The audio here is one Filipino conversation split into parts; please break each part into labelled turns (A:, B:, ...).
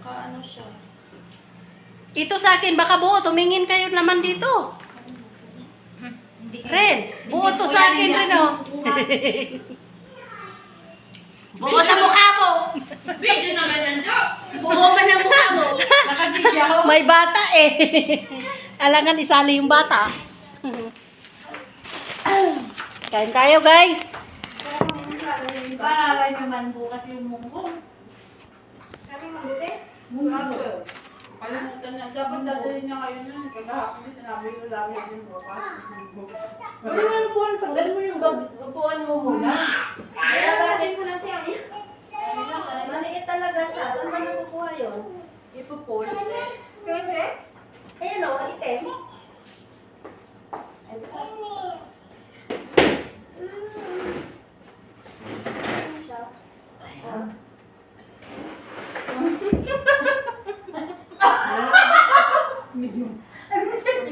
A: Nakaano siya.
B: Ito sa akin, baka buo. Tumingin kayo naman dito. Ren, buo to sa akin rin, oh.
A: Buo sa mukha mo!
C: Video naman yan, Jo.
A: Buo man ang mukha mo!
C: Naka-video.
B: May bata eh. Alangan isali yung bata. Kain kayo, guys.
C: Paralay naman bukas yung munggong.
A: Kami mabuti?
C: Munggong. Kalimutan niya. Dapat dadalhin niya kayo nun. Kagahapon sinabi ko lagi yung bukas.
A: Ano yung buwan? Tanggal mo yung upuan mo muna. Kaya bakit ko na siya? Maliit talaga siya. Saan ba nakukuha yun?
C: Ipupul.
A: Pwede? Ayan o, itim.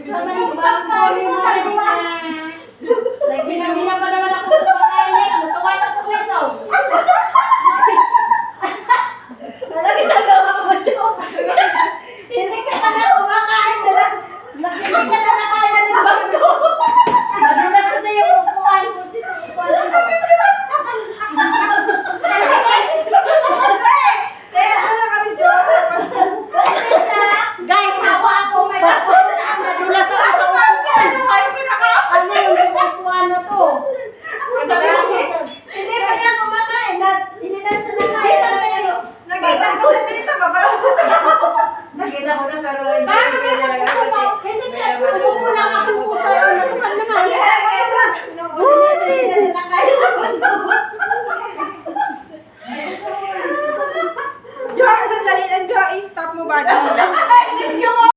C: Sama yung bangko ni Marina. Naghinamina pa naman ako sa pagkainis. Natuwa na sa kwento.
A: Wala ginagawa mo, Jo. Hindi ka pala kumakain. Hindi ka na nakain ng bangko.
C: Madulas kasi yung upuan ko. Sino upuan ko?
A: Kaya ano kami, Jo?
C: Guys, hawa ako. May bangko na ang nadulas ako sa upuan. Ano yung upuan na to? Sabi ko,
A: Hindi pa niya kumakain. Hindi na siya nakain. Nakita ko sa baba.
C: nakita ko na pero hindi ko talaga kasi
B: Hindi ka, umupo lang ako sa natukan naman.
A: Hindi na siya nakain ng bangko.
D: Jo, sandali lang, Jo. I-stop mo ba?